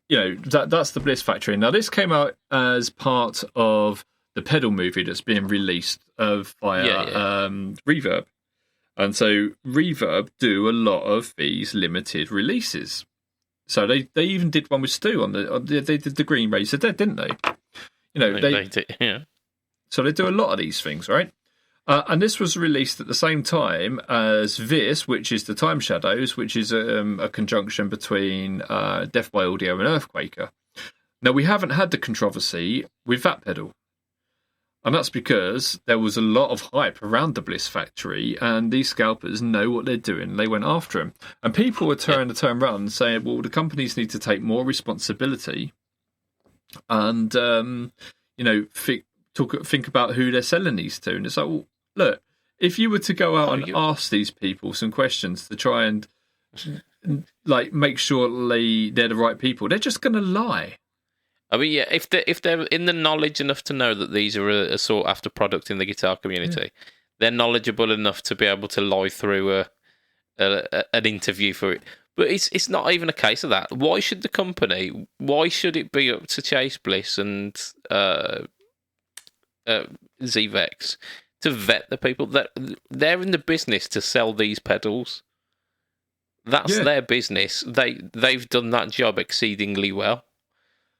that's the Bliss Factory. Now this came out as part of the pedal movie that's being released via Reverb. And so Reverb do a lot of these limited releases. So they even did one with Stu they did the Green Razor Dead, didn't they? They did, yeah. So they do a lot of these things, right? And this was released at the same time as this, which is the Time Shadows, which is a conjunction between Death by Audio and Earthquaker. Now, we haven't had the controversy with that pedal. And that's because there was a lot of hype around the Bliss Factory, and these scalpers know what they're doing. They went after him. And people were turning around saying, well, the companies need to take more responsibility and, think about who they're selling these to. And it's like, well, look, if you were to go out and ask these people some questions to try and make sure they're the right people, they're just going to lie. I mean, yeah, if they're in the knowledge enough to know that these are a sought after product in the guitar community, they're knowledgeable enough to be able to lie through an interview for it. But it's not even a case of that. Why should the company? Why should it be up to Chase Bliss and ZVEX to vet the people that they're in the business to sell these pedals? That's their business. They've done that job exceedingly well.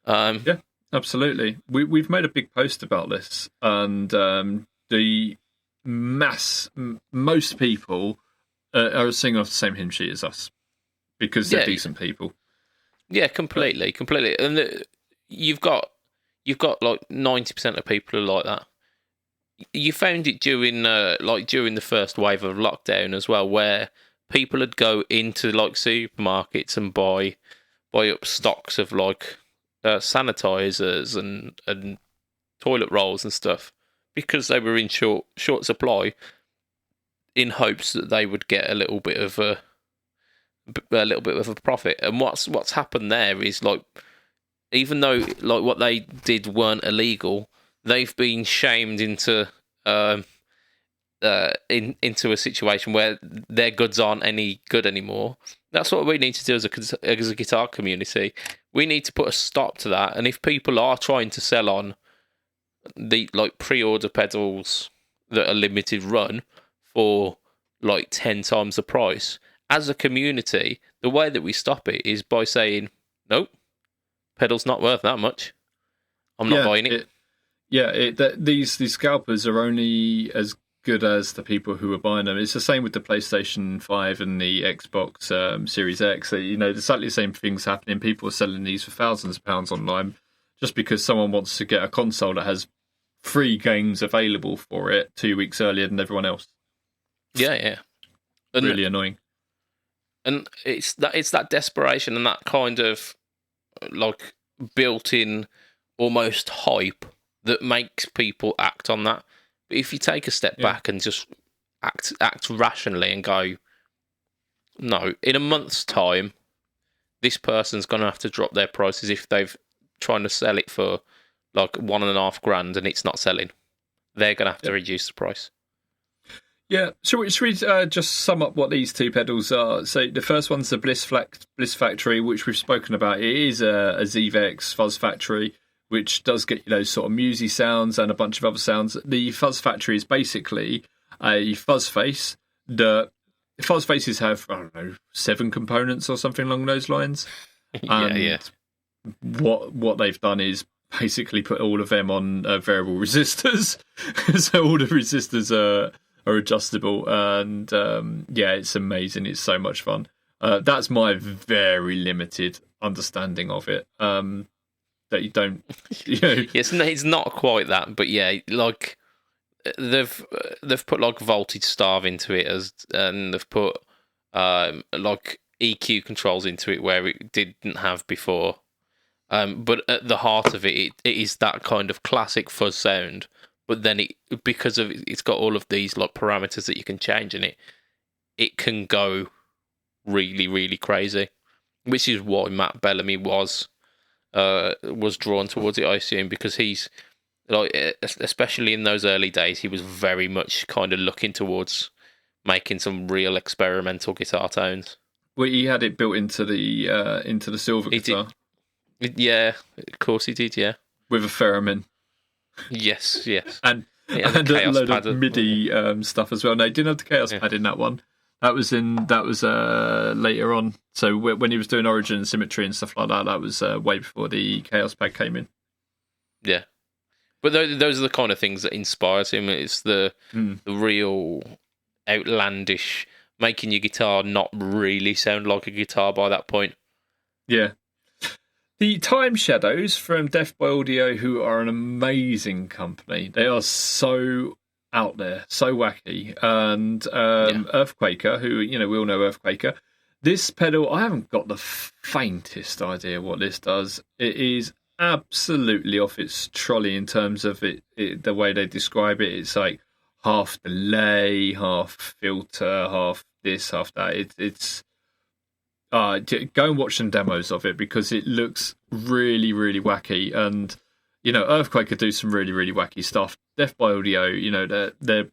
Yeah, absolutely. We've made a big post about this, and the most people are singing off the same hymn sheet as us because they're decent people. Yeah, completely. And you've got like 90% of people are like that. You found it during during the first wave of lockdown as well, where people would go into like supermarkets and buy up stocks of like sanitizers and toilet rolls and stuff because they were in short supply, in hopes that they would get a little bit of a profit. And what's happened there is, like, even though like what they did weren't illegal, they've been shamed into into a situation where their goods aren't any good anymore. That's what we need to do as a guitar community. We need to put a stop to that. And if people are trying to sell on the like pre-order pedals that are limited run for like 10 times the price, as a community, the way that we stop it is by saying, nope, pedal's not worth that much. I'm not buying it. These scalpers are only as good as the people who are buying them. It's the same with the PlayStation 5 and the Xbox Series X. You know, exactly the same things happening. People are selling these for thousands of pounds online just because someone wants to get a console that has free games available for it 2 weeks earlier than everyone else. Yeah. And, really annoying. And it's that desperation and that kind of like built-in almost hype that makes people act on that. But if you take a step back and just act rationally and go, no, in a month's time, this person's going to have to drop their prices if they've trying to sell it for like $1,500 and it's not selling. They're going to have to reduce the price. Yeah, should we just sum up what these two pedals are? So the first one's the Bliss Factory, which we've spoken about. It is a ZVEX Fuzz Factory, which does get, you know, sort of musy sounds and a bunch of other sounds. The Fuzz Factory is basically a fuzz face. The fuzz faces have, I don't know, 7 components or something along those lines. Yeah. What they've done is basically put all of them on variable resistors. So all the resistors are adjustable, and it's amazing. It's so much fun. That's my very limited understanding of it. That you don't, you know. It's not quite that, but yeah, like they've put like voltage starve into it and they've put like EQ controls into it where it didn't have before. But at the heart of it is that kind of classic fuzz sound. But then because of it's got all of these like parameters that you can change in it, it can go really, really crazy. Which is why Matt Bellamy was drawn towards it, I assume, because he's like, especially in those early days, he was very much kind of looking towards making some real experimental guitar tones. Well, he had it built into the silver guitar. Yeah, of course he did. Yeah, with a theremin. Yes, and a load of MIDI stuff as well. No, he didn't have the Chaos Pad in that one. That was later on. So when he was doing Origin and Symmetry and stuff like that, that was way before the Chaos Pad came in. Yeah, but those are the kind of things that inspires him. It's the real outlandish, making your guitar not really sound like a guitar by that point. Yeah. The Time Shadows from Death by Audio, who are an amazing company. They are so out there, so wacky. And Earthquaker, who, you know, we all know Earthquaker. This pedal, I haven't got the faintest idea what this does. It is absolutely off its trolley in terms of the way they describe it. It's like half delay, half filter, half this, half that. It's go and watch some demos of it because it looks really, really wacky. And, you know, Earthquake could do some really, really wacky stuff. Death by Audio, you know, they're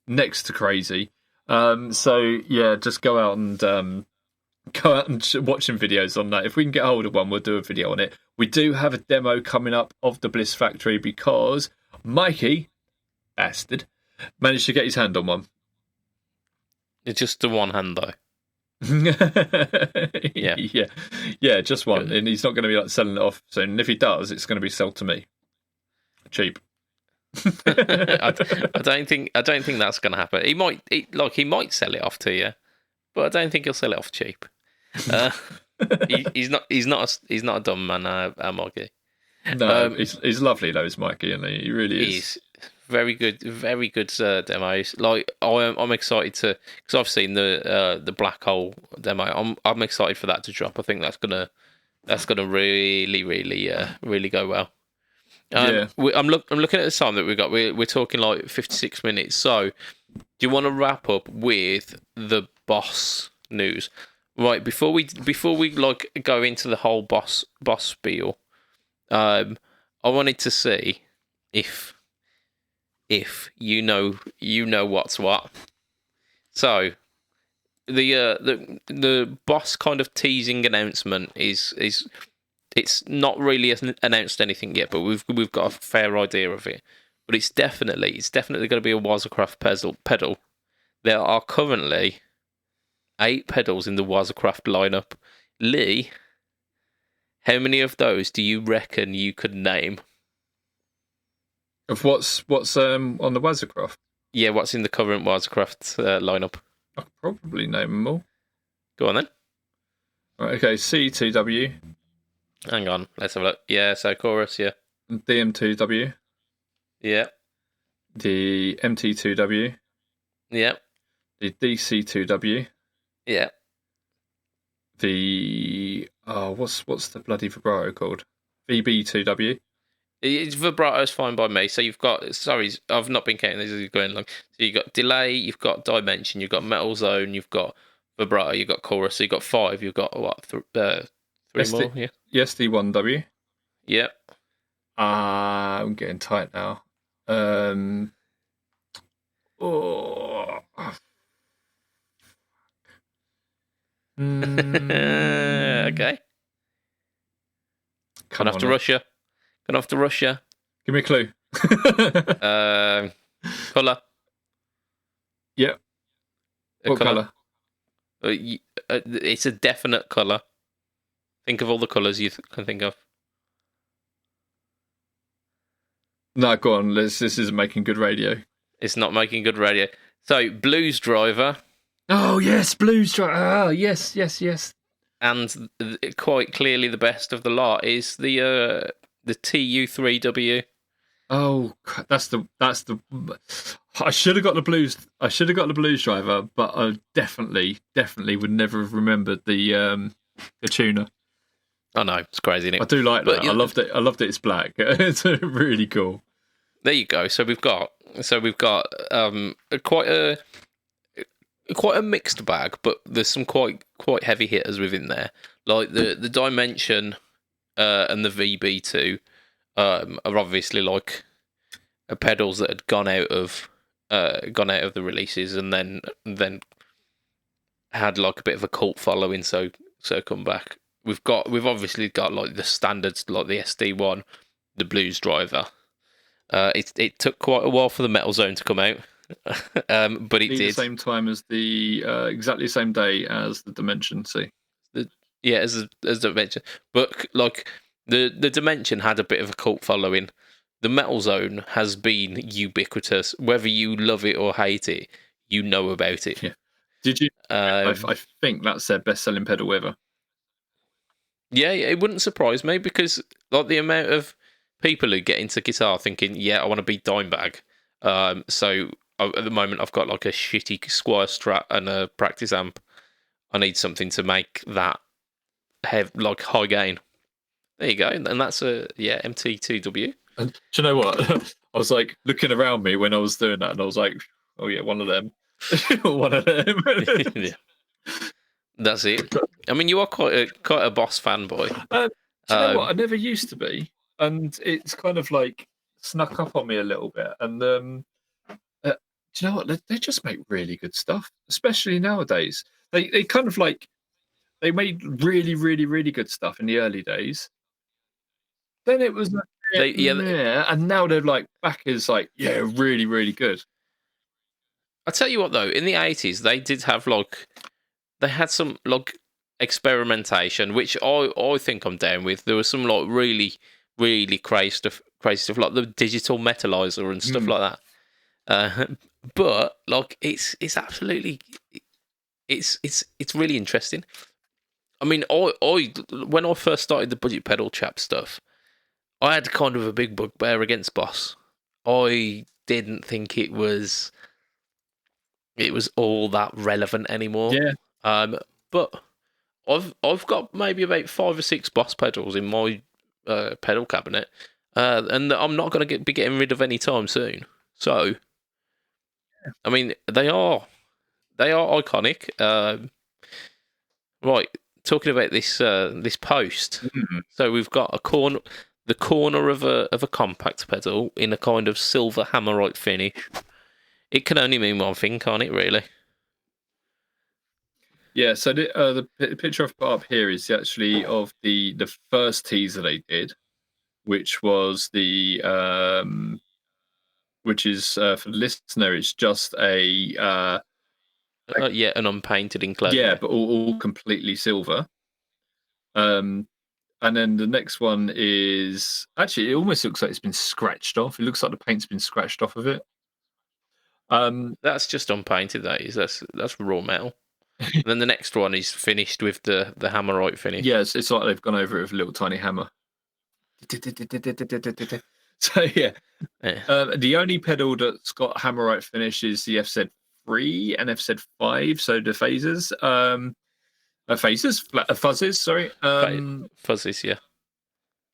next to crazy. So, yeah, just go out and go out and watching videos on that. If we can get hold of one, we'll do a video on it. We do have a demo coming up of the Bliss Factory because Mikey, bastard, managed to get his hand on one. It's just the one hand though. yeah, just one, and he's not going to be like selling it off soon. And if he does, it's going to be sold to me, cheap. I don't think that's going to happen. He might sell it off to you, but I don't think he'll sell it off cheap. He's not a dumb man, Mikey. No, he's lovely though, is Mikey, and he really is. He's very good demos. Like I'm excited to, because I've seen the black hole demo. I'm excited for that to drop. I think that's gonna really go well. I'm looking at the time that we've got. We're talking like 56 minutes. So, do you want to wrap up with the boss news? Right, before we like go into the whole boss spiel, I wanted to see if you know what's what. So the boss kind of teasing announcement is it's not really announced anything yet, but we've got a fair idea of it. But it's definitely going to be a Wazacraft pedal. There are currently 8 pedals in the Wazacraft lineup. Lee, how many of those do you reckon you could name? Of what's on the Wazacraft? Yeah, what's in the current Wazacraft lineup? I could probably name them all. Go on then. Right, okay, C2W. Hang on, let's have a look. Yeah, so chorus, yeah. DM2W. Yeah. The MT2W. Yeah. The DC2W. Yeah. The what's the bloody vibrato called? VB2W. Vibrato's fine by me. So you've got, sorry, I've not been counting this as going along. So you've got delay, you've got dimension, you've got metal zone, you've got vibrato, you've got chorus. So you've got 5. You've got what? 3 more. Yeah. Yes, D1W. Yep. I'm getting tight now. Okay. Gonna have to rush you. Give me a clue. Colour. Yep. What colour? It's a definite colour. Think of all the colours you can think of. No, go on. This isn't making good radio. It's not making good radio. So, Blues Driver. Oh, yes, Blues Driver. Ah, yes. And quite clearly the best of the lot is the TU3W. Oh, that's the. I should have got the blues. I should have got the Blues Driver, but I definitely would never have remembered the tuner. I know, it's crazy, isn't it? I do like that. I loved it. It's black. It's really cool. There you go. So we've got quite a mixed bag, but there's some quite heavy hitters within there. Like the Dimension and the VB2 are obviously like pedals that had gone out of the releases and then had like a bit of a cult following, so come back. We've obviously got like the standards, like the SD1, the Blues Driver. It took quite a while for the Metal Zone to come out, but it did. The same time as exactly the same day as the Dimension. See, as Dimension, but like the Dimension had a bit of a cult following. The Metal Zone has been ubiquitous. Whether you love it or hate it, you know about it. Yeah. Did you? I think that's their best-selling pedal ever. Yeah, it wouldn't surprise me because like the amount of people who get into guitar thinking, yeah, I want to be Dimebag. So at the moment, I've got like a shitty Squire Strat and a practice amp. I need something to make that have like high gain. There you go, and that's a MT2W. And do you know what? I was like looking around me when I was doing that, and I was like, oh yeah, one of them, one of them. Yeah. That's it. I mean, you are quite a Boss fanboy. Do you know what? I never used to be, and it's kind of like snuck up on me a little bit. And do you know what? They just make really good stuff, especially nowadays. They kind of like they made really, really, really good stuff in the early days. Then it was like, and now they're like back as like, yeah, really, really good. I tell you what though, in the 80s they did have like they had some like experimentation, which I think I'm down with. There was some like really, really crazy stuff like the digital metallizer and stuff like that. But like it's absolutely it's really interesting. I mean, I when I first started the Budget Pedal Chap stuff, I had kind of a big bugbear against Boss. I didn't think it was all that relevant anymore. Yeah. But I've got maybe about 5 or 6 Boss pedals in my pedal cabinet, and I'm not going to be getting rid of any time soon. So, I mean, they are iconic. Right, talking about this post. So we've got the corner of a compact pedal in a kind of silver hammerite finish. It can only mean one thing, can't it? Really. Yeah. So the picture I've put up here is actually of the first teaser they did, which was which is for the listener, it's just an unpainted enclosure. Yeah, but all completely silver. And then the next one is actually it almost looks like it's been scratched off. It looks like the paint's been scratched off of it. That's just unpainted. That's raw metal. And then the next one is finished with the hammerite finish. Yes, it's like they've gone over it with a little tiny hammer. So yeah. The only pedal that's got hammerite finish is the FZ3 and FZ5. So the phasers, fuzzes. Sorry, fuzzes. Yeah.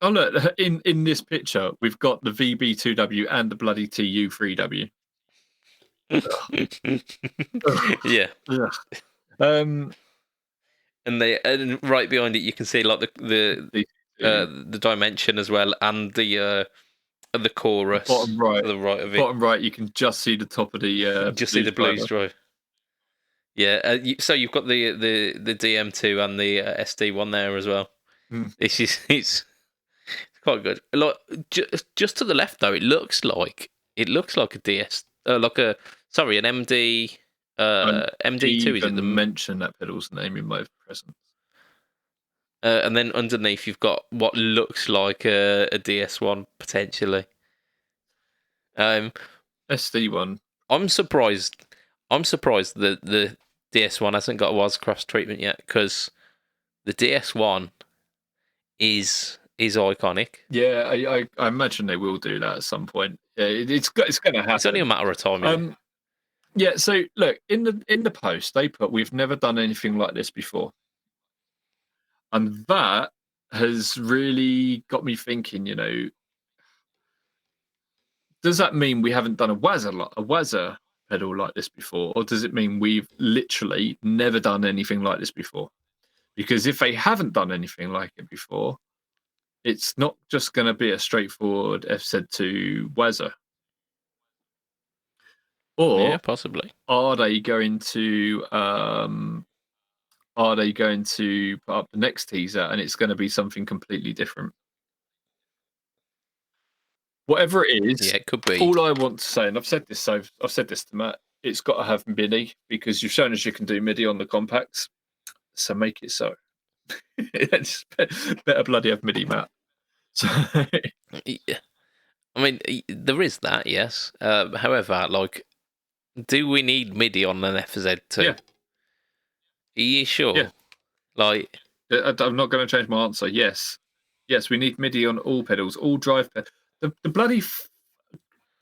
Oh look, in this picture we've got the VB2W and the bloody TU3W. Yeah. And right behind it you can see like the dimension as well, and the chorus. Bottom right, to the right of it. Bottom right, you can just see the top of the. Just see the blues drive. Yeah, so you've got the DM2 and the SD one there as well. It's quite good. Like just to the left though, it looks like a DS, an MD. MD2 is it? Mention that pedal's name in my presence. And then underneath you've got what looks like a DS1 potentially. SD1. I'm surprised that the DS1 hasn't got a Waz Cross treatment yet, because the DS1 is iconic. Yeah, I imagine they will do that at some point. Yeah, it's going to happen. It's only a matter of time. Yeah. So look, in the post they put, we've never done anything like this before, and that has really got me thinking. You know, does that mean we haven't done a Wazza pedal like this before, or does it mean we've literally never done anything like this before? Because if they haven't done anything like it before, it's not just going to be a straightforward FZ2 Wazza. Or yeah, possibly. Are they going to put up the next teaser and it's going to be something completely different? Whatever it is, yeah, it could be. All I want to say, and I've said this to Matt, it's got to have MIDI, because you've shown us you can do MIDI on the compacts, so make it so. It's better bloody have MIDI, Matt. So yeah. I mean, there is that, yes. However, like, do we need MIDI on an FZ2? Yeah. Are you sure? Yeah. Like, I'm not going to change my answer. Yes, we need MIDI on all pedals, all drive pedals. The bloody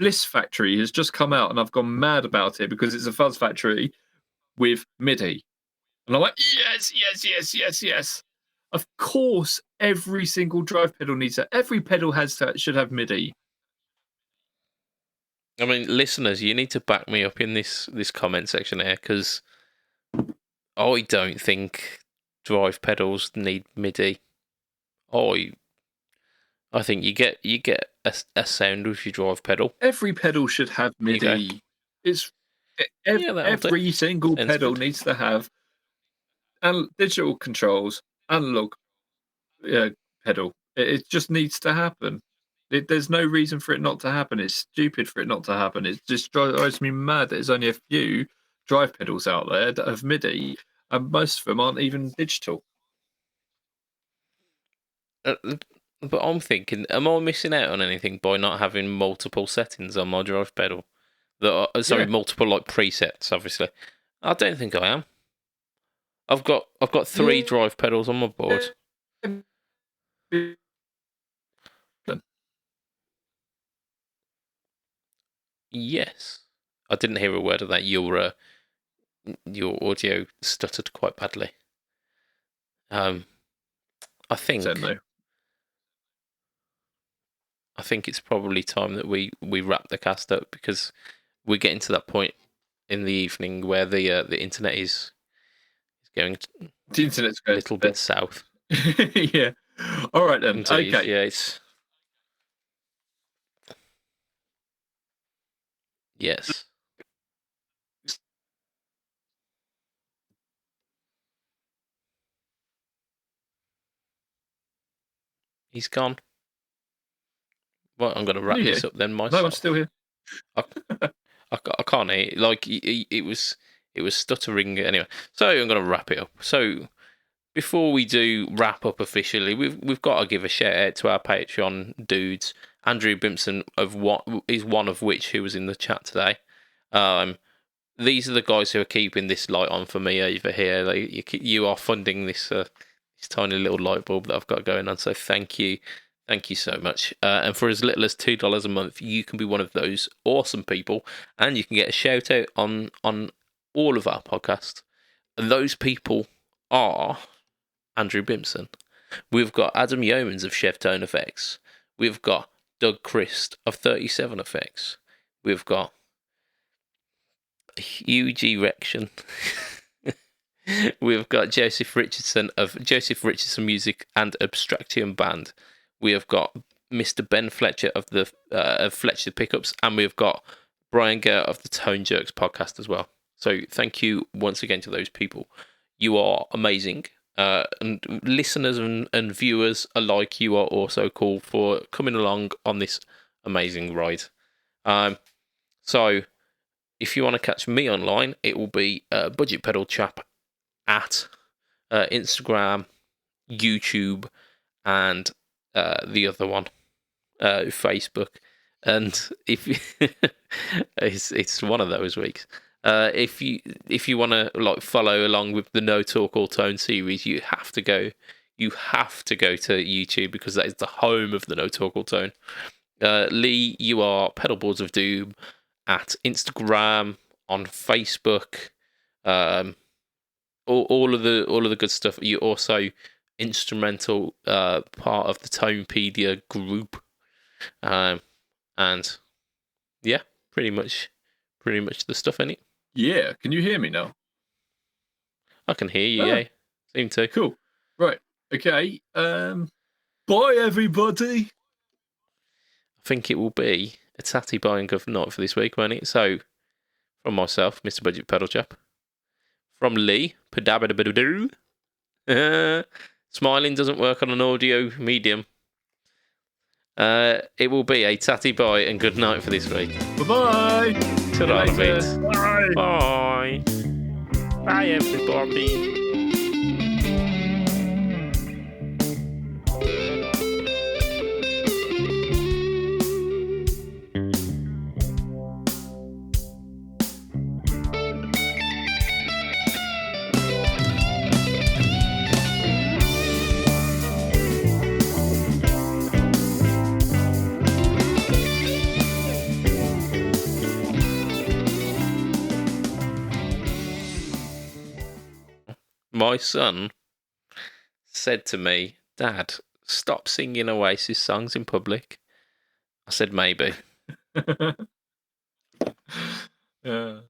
Bliss Factory has just come out, and I've gone mad about it because it's a fuzz factory with MIDI, and I'm like, yes. Of course, every single drive pedal needs that. Every pedal should have MIDI. I mean, listeners, you need to back me up in this comment section here, because I don't think drive pedals need MIDI. I think you get a sound with your drive pedal. Every pedal should have MIDI. It's every single pedal needs to have digital controls, analog pedal. It just needs to happen. There's no reason for it not to happen. It's stupid for it not to happen. It just drives me mad that there's only a few drive pedals out there that have MIDI, and most of them aren't even digital. But I'm thinking, am I missing out on anything by not having multiple settings on my drive pedal? Multiple like presets, obviously. I don't think I am. I've got 3 drive pedals on my board. Yes, I didn't hear a word of that. Your audio stuttered quite badly. I think. No. I think it's probably time that we wrap the cast up, because we're getting to that point in the evening where the internet is going the internet's a little bit south. Yeah. All right then. Indeed. Okay. Yeah. It's. Yes. He's gone. Well, I'm going to wrap this up then myself. No, I'm still here. I can't hear. Like it was stuttering anyway. So I'm going to wrap it up. So before we do wrap up officially, we've got to give a shout out to our Patreon dudes. Andrew Bimpson is one of which who was in the chat today. These are the guys who are keeping this light on for me over here. Like, you are funding this tiny little light bulb that I've got going on. So thank you so much. And for as little as $2 a month, you can be one of those awesome people, and you can get a shout out on all of our podcasts. And those people are Andrew Bimpson. We've got Adam Yeomans of Chef Tone Effects. We've got Doug Christ of 37 Effects. We've got Huge Erection. We've got Joseph Richardson of Joseph Richardson Music and Abstraction Band. We have got Mr. Ben Fletcher of the Fletcher Pickups, and we've got Brian Gare of the Tone Jerks podcast as well. So thank you once again to those people. You are amazing. And listeners and viewers alike, you are also cool for coming along on this amazing ride. So if you want to catch me online, it will be BudgetPedalChap at Instagram, YouTube, and the other one, Facebook. And if it's one of those weeks. If you want to like follow along with the No Talk All Tone series, you have to go to YouTube, because that is the home of the No Talk All Tone. Lee, you are Pedalboards of Doom at Instagram, on Facebook, all of the good stuff. You're also instrumental part of the Tonepedia group, and yeah, pretty much the stuff in it. Yeah, can you hear me now? I can hear you. Yeah, seem to. Cool. Right. Okay. Bye, everybody. I think it will be a tatty buying of night for this week, won't it? So, from myself, Mr. Budget Pedal Chap, from Lee, padabadabadoo. Smiling doesn't work on an audio medium. It will be a tatty bye and good night for this week. Bye-bye. Ta-ra, mate. Bye. Bye. Bye, everybody. My son said to me, "Dad, stop singing Oasis songs in public." I said, "Maybe." Yeah.